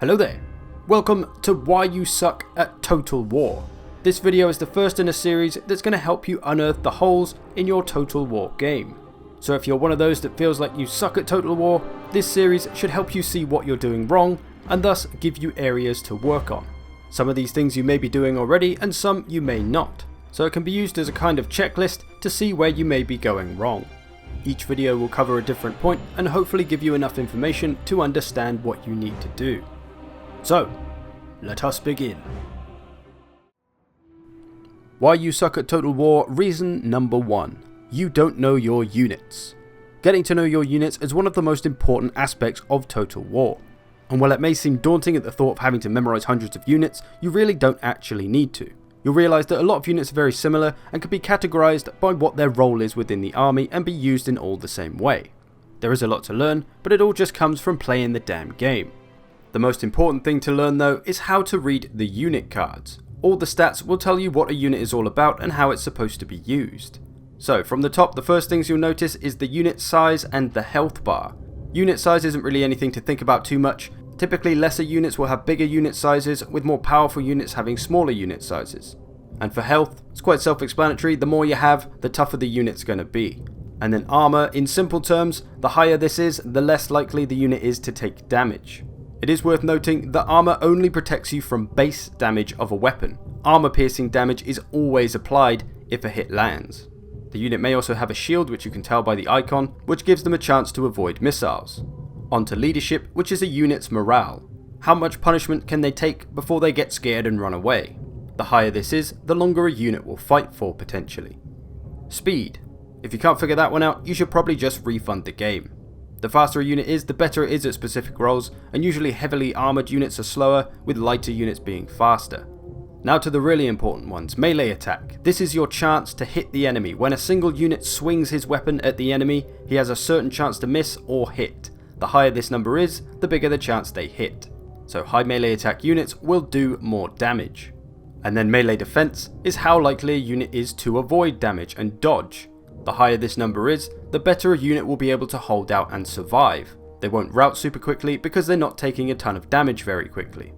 Hello there, welcome to Why You Suck at Total War. This video is the first in a series that's going to help you unearth the holes in your Total War game. So if you're one of those that feels like you suck at Total War, this series should help you see what you're doing wrong and thus give you areas to work on. Some of these things you may be doing already and some you may not, so it can be used as a kind of checklist to see where you may be going wrong. Each video will cover a different point and hopefully give you enough information to understand what you need to do. So, let us begin. Why you suck at Total War reason number 1. You don't know your units. Getting to know your units is one of the most important aspects of Total War. And while it may seem daunting at the thought of having to memorize hundreds of units, you really don't actually need to. You'll realise that a lot of units are very similar and can be categorized by what their role is within the army and be used in all the same way. There is a lot to learn, but it all just comes from playing the damn game. The most important thing to learn though is how to read the unit cards. All the stats will tell you what a unit is all about and how it's supposed to be used. So from the top, the first things you'll notice is the unit size and the health bar. Unit size isn't really anything to think about too much. Typically lesser units will have bigger unit sizes, with more powerful units having smaller unit sizes. And for health, it's quite self-explanatory. The more you have, the tougher the unit's going to be. And then armor, in simple terms, the higher this is, the less likely the unit is to take damage. It is worth noting that armor only protects you from base damage of a weapon. Armor piercing damage is always applied if a hit lands. The unit may also have a shield, which you can tell by the icon, which gives them a chance to avoid missiles. On to leadership, which is a unit's morale. How much punishment can they take before they get scared and run away? The higher this is, the longer a unit will fight for potentially. Speed. If you can't figure that one out, you should probably just refund the game. The faster a unit is, the better it is at specific roles, and usually heavily armoured units are slower, with lighter units being faster. Now to the really important ones, melee attack. This is your chance to hit the enemy. When a single unit swings his weapon at the enemy, he has a certain chance to miss or hit. The higher this number is, the bigger the chance they hit. So high melee attack units will do more damage. And then melee defense is how likely a unit is to avoid damage and dodge. The higher this number is, the better a unit will be able to hold out and survive. They won't rout super quickly because they're not taking a ton of damage very quickly.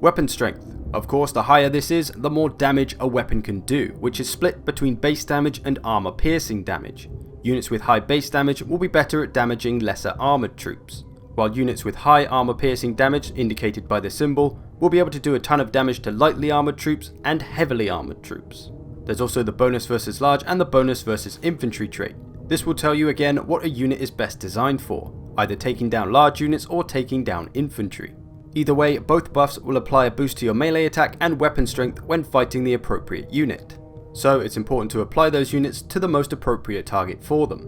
Weapon strength. Of course, the higher this is, the more damage a weapon can do, which is split between base damage and armor piercing damage. Units with high base damage will be better at damaging lesser armored troops, while units with high armor piercing damage, indicated by the symbol, will be able to do a ton of damage to lightly armored troops and heavily armored troops. There's also the bonus versus large and the bonus versus infantry trait. This will tell you again what a unit is best designed for, either taking down large units or taking down infantry. Either way, both buffs will apply a boost to your melee attack and weapon strength when fighting the appropriate unit. So it's important to apply those units to the most appropriate target for them.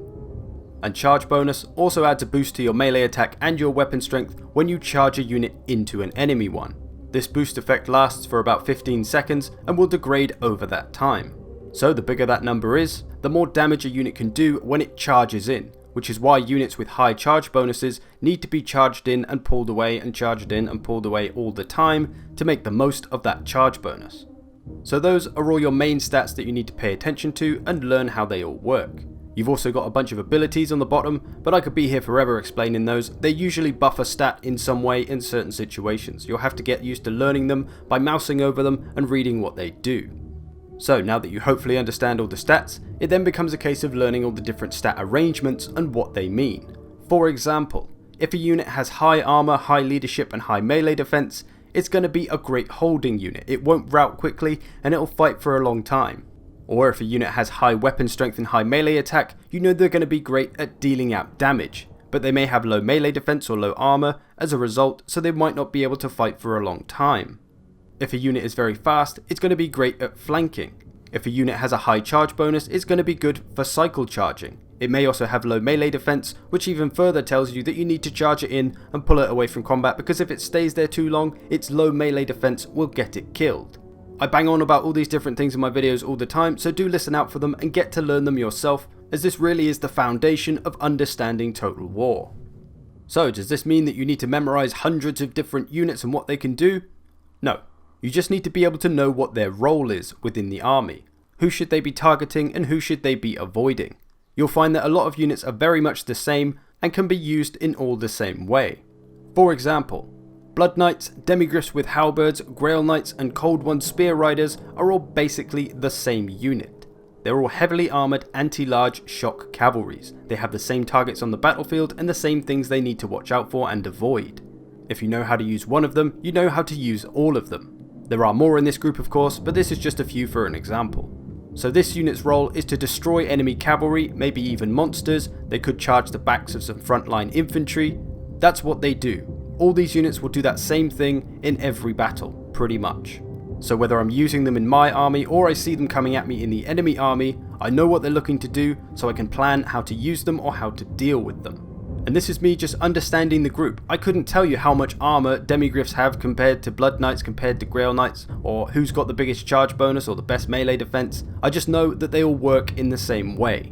And charge bonus also adds a boost to your melee attack and your weapon strength when you charge a unit into an enemy one. This boost effect lasts for about 15 seconds and will degrade over that time. So the bigger that number is, the more damage a unit can do when it charges in, which is why units with high charge bonuses need to be charged in and pulled away and charged in and pulled away all the time to make the most of that charge bonus. So those are all your main stats that you need to pay attention to and learn how they all work. You've also got a bunch of abilities on the bottom, but I could be here forever explaining those. They usually buff a stat in some way in certain situations. You'll have to get used to learning them by mousing over them and reading what they do. So now that you hopefully understand all the stats, it then becomes a case of learning all the different stat arrangements and what they mean. For example, if a unit has high armor, high leadership and high melee defense, it's going to be a great holding unit. It won't rout quickly and it'll fight for a long time. Or if a unit has high weapon strength and high melee attack, you know they're going to be great at dealing out damage, but they may have low melee defense or low armor as a result, so they might not be able to fight for a long time. If a unit is very fast, it's going to be great at flanking. If a unit has a high charge bonus, it's going to be good for cycle charging. It may also have low melee defense, which even further tells you that you need to charge it in and pull it away from combat, because if it stays there too long, its low melee defense will get it killed. I bang on about all these different things in my videos all the time, so do listen out for them and get to learn them yourself, as this really is the foundation of understanding Total War. So does this mean that you need to memorize hundreds of different units and what they can do? No. You just need to be able to know what their role is within the army. Who should they be targeting and who should they be avoiding? You'll find that a lot of units are very much the same and can be used in all the same way. For example, Blood Knights, Demigryphs with halberds, Grail Knights and Cold One Spear Riders are all basically the same unit. They're all heavily armoured anti-large shock cavalries. They have the same targets on the battlefield and the same things they need to watch out for and avoid. If you know how to use one of them, you know how to use all of them. There are more in this group of course, but this is just a few for an example. So this unit's role is to destroy enemy cavalry, maybe even monsters. They could charge the backs of some frontline infantry. That's what they do. All these units will do that same thing in every battle, pretty much. So whether I'm using them in my army or I see them coming at me in the enemy army, I know what they're looking to do, so I can plan how to use them or how to deal with them. And this is me just understanding the group. I couldn't tell you how much armor Demigryphs have compared to Blood Knights compared to Grail Knights, or who's got the biggest charge bonus or the best melee defense. I just know that they all work in the same way.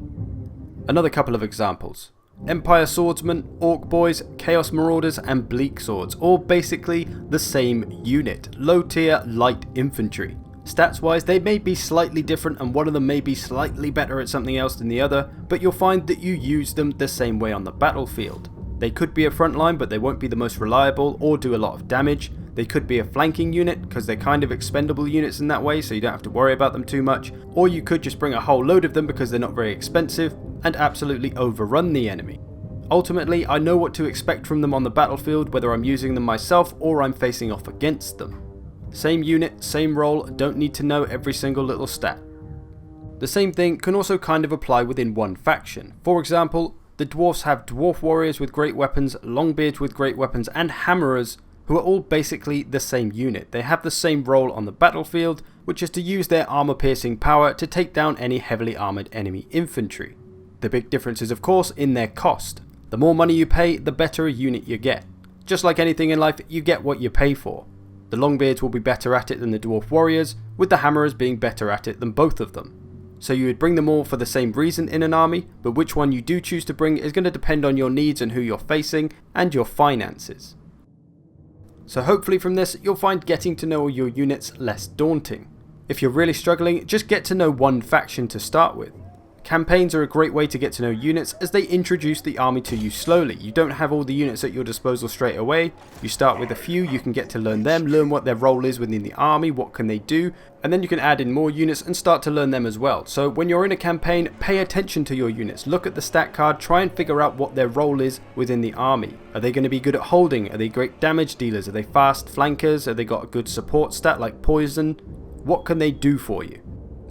Another couple of examples. Empire Swordsmen, Orc Boys, Chaos Marauders and Bleak Swords, all basically the same unit, low tier light infantry. Stats wise they may be slightly different and one of them may be slightly better at something else than the other, but you'll find that you use them the same way on the battlefield. They could be a frontline but they won't be the most reliable or do a lot of damage. They could be a flanking unit because they're kind of expendable units in that way, so you don't have to worry about them too much, or you could just bring a whole load of them because they're not very expensive and absolutely overrun the enemy. Ultimately, I know what to expect from them on the battlefield, whether I'm using them myself or I'm facing off against them. Same unit, same role, don't need to know every single little stat. The same thing can also kind of apply within one faction. For example, the dwarfs have dwarf warriors with great weapons, longbeards with great weapons and hammerers, who are all basically the same unit. They have the same role on the battlefield, which is to use their armor piercing power to take down any heavily armoured enemy infantry. The big difference is of course in their cost. The more money you pay, the better a unit you get. Just like anything in life, you get what you pay for. The longbeards will be better at it than the dwarf warriors, with the hammerers being better at it than both of them. So you would bring them all for the same reason in an army, but which one you do choose to bring is going to depend on your needs and who you're facing, and your finances. So hopefully from this, you'll find getting to know all your units less daunting. If you're really struggling, just get to know one faction to start with. Campaigns are a great way to get to know units as they introduce the army to you slowly. You don't have all the units at your disposal straight away. You start with a few, you can get to learn them, learn what their role is within the army, what can they do, and then you can add in more units and start to learn them as well. So when you're in a campaign, pay attention to your units, look at the stat card, try and figure out what their role is within the army. Are they going to be good at holding? Are they great damage dealers? Are they fast flankers? Have they got a good support stat like poison? What can they do for you?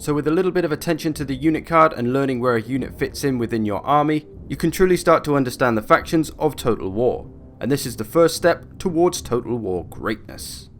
So with a little bit of attention to the unit card and learning where a unit fits in within your army, you can truly start to understand the factions of Total War. And this is the first step towards Total War greatness.